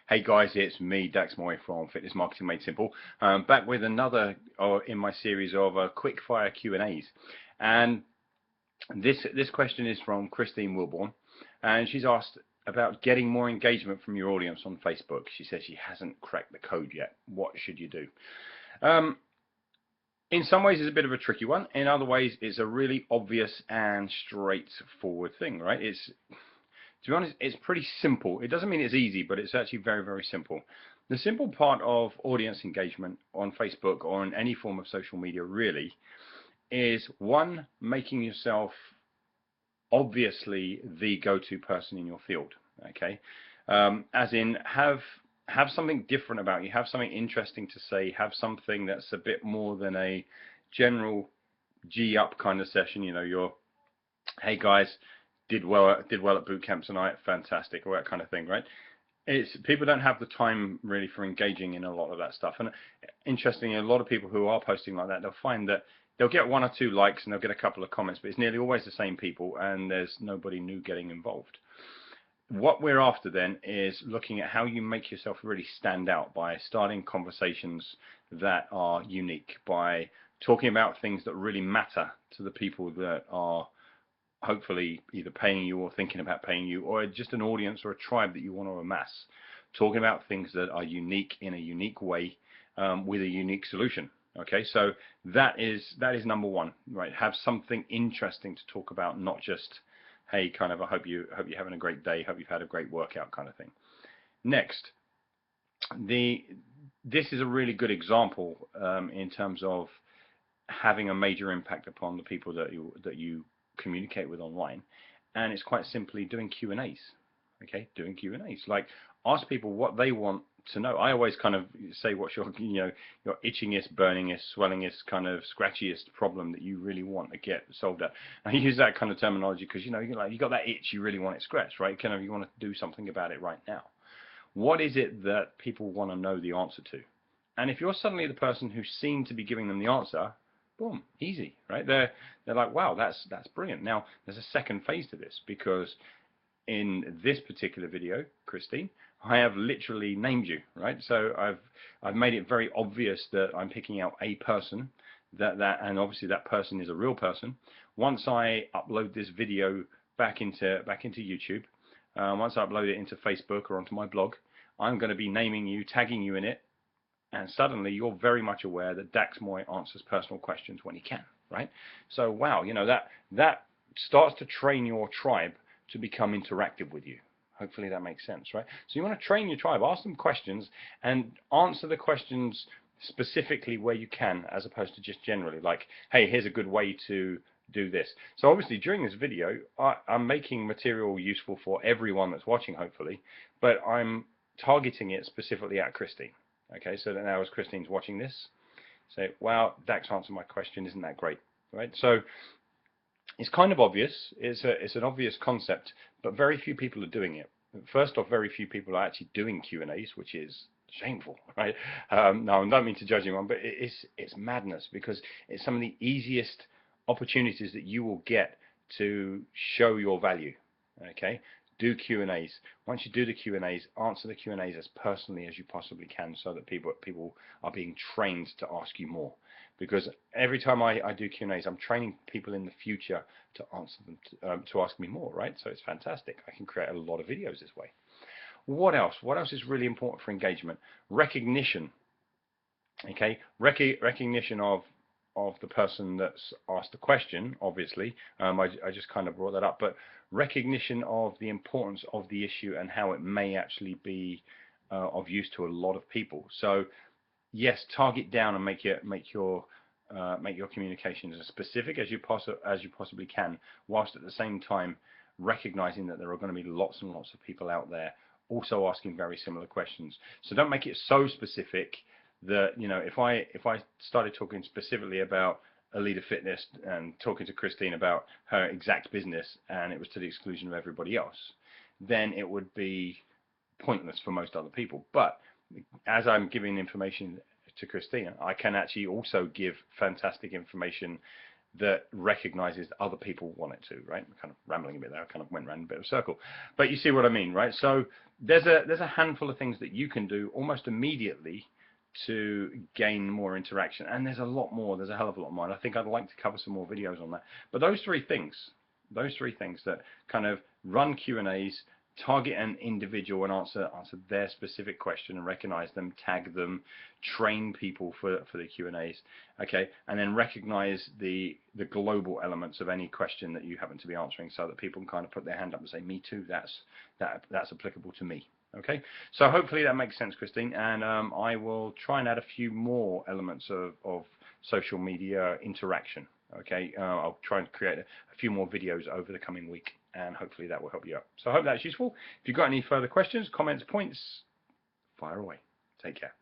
Hey guys, it's me, Dax Moy from Fitness Marketing Made Simple. Back with another in my series of quick fire Q&As. And this question is from Christine Wilborn, and she's asked about getting more engagement from your audience on Facebook. She says she hasn't cracked the code yet. What should you do? In some ways, it's a bit of a tricky one. In other ways, it's a really obvious and straightforward thing, right? To be honest, it's pretty simple. It doesn't mean it's easy, but it's actually very, very simple. The simple part of audience engagement on Facebook or on any form of social media really is, one, making yourself obviously the go-to person in your field. Okay, as in have something different about you, have something interesting to say, have something that's a bit more than a general G up kind of session. You know, your hey guys, did well at boot camp tonight, fantastic, or that kind of thing, right? It's people don't have the time really for engaging in a lot of that stuff. And interestingly, a lot of people who are posting like that, they'll find that they'll get one or two likes and they'll get a couple of comments, but it's nearly always the same people and there's nobody new getting involved. What we're after then is looking at how you make yourself really stand out by starting conversations that are unique, by talking about things that really matter to the people that are hopefully either paying you or thinking about paying you, or just an audience or a tribe that you want to amass, talking about things that are unique in a unique way, with a unique solution. Okay, so that is number one, right? Have something interesting to talk about, not just, hey, kind of, I hope you're having a great day, hope you've had a great workout kind of thing. Next, this is a really good example in terms of having a major impact upon the people that you communicate with online, and it's quite simply doing Q&As. Okay, doing Q&As, like ask people what they want to know. I always kind of say what's your your itchingest, burningest, swellingest, kind of scratchiest problem that you really want to get solved. I use that kind of terminology because you got that itch, you really want it scratched, right? Kind of you want to do something about it right now. What is it that people want to know the answer to? And if you're suddenly the person who seemed to be giving them the answer, boom, easy, right? They're like, wow, that's brilliant. Now, there's a second phase to this, because in this particular video, Christine, I have literally named you, right? So I've made it very obvious that I'm picking out a person, and obviously that person is a real person. Once I upload this video back into YouTube, once I upload it into Facebook or onto my blog, I'm going to be naming you, tagging you in it, and suddenly you're very much aware that Dax Moy answers personal questions when he can, right? So wow, that starts to train your tribe to become interactive with you. Hopefully that makes sense, right? So you want to train your tribe, ask them questions and answer the questions specifically where you can, as opposed to just generally like, hey, here's a good way to do this. So obviously during this video, I'm making material useful for everyone that's watching, hopefully, but I'm targeting it specifically at Christine. Okay, so now as Christine's watching this, say, wow, Dax answered my question, isn't that great, right? So it's kind of obvious, it's an obvious concept, but very few people are doing it. First off, very few people are actually doing Q&As, which is shameful, right? No, I don't mean to judge anyone, but it's madness, because it's some of the easiest opportunities that you will get to show your value. Okay, do Q&As. Once you do the Q&As, answer the Q&As as personally as you possibly can, so that people are being trained to ask you more. Because every time I do Q&As, I'm training people in the future to answer them, to ask me more, right? So it's fantastic. I can create a lot of videos this way. What else? What else is really important for engagement? Recognition. Okay, recognition of the person that's asked the question, obviously. I just kind of brought that up, but recognition of the importance of the issue and how it may actually be of use to a lot of people. So yes, target down and make your communications as specific as you possibly can, whilst at the same time recognizing that there are going to be lots and lots of people out there also asking very similar questions. So don't make it so specific that, if I started talking specifically about Alida Fitness and talking to Christine about her exact business and it was to the exclusion of everybody else, then it would be pointless for most other people. But as I'm giving information to Christine, I can actually also give fantastic information that recognizes other people want it to, right? I'm kind of rambling a bit there. I kind of went around a bit of a circle, but you see what I mean, right? So there's a handful of things that you can do almost immediately to gain more interaction, and there's a lot more. There's a hell of a lot more. And I think I'd like to cover some more videos on that. But those three things that kind of run Q&As, target an individual and answer their specific question and recognize them, tag them, train people for the Q&As, okay, and then recognize the global elements of any question that you happen to be answering, so that people can kind of put their hand up and say, me too, that's applicable to me. Okay, so hopefully that makes sense, Christine, and I will try and add a few more elements of social media interaction. Okay, I'll try and create a few more videos over the coming week, and hopefully that will help you out. So I hope that's useful. If you've got any further questions, comments, points, fire away. Take care.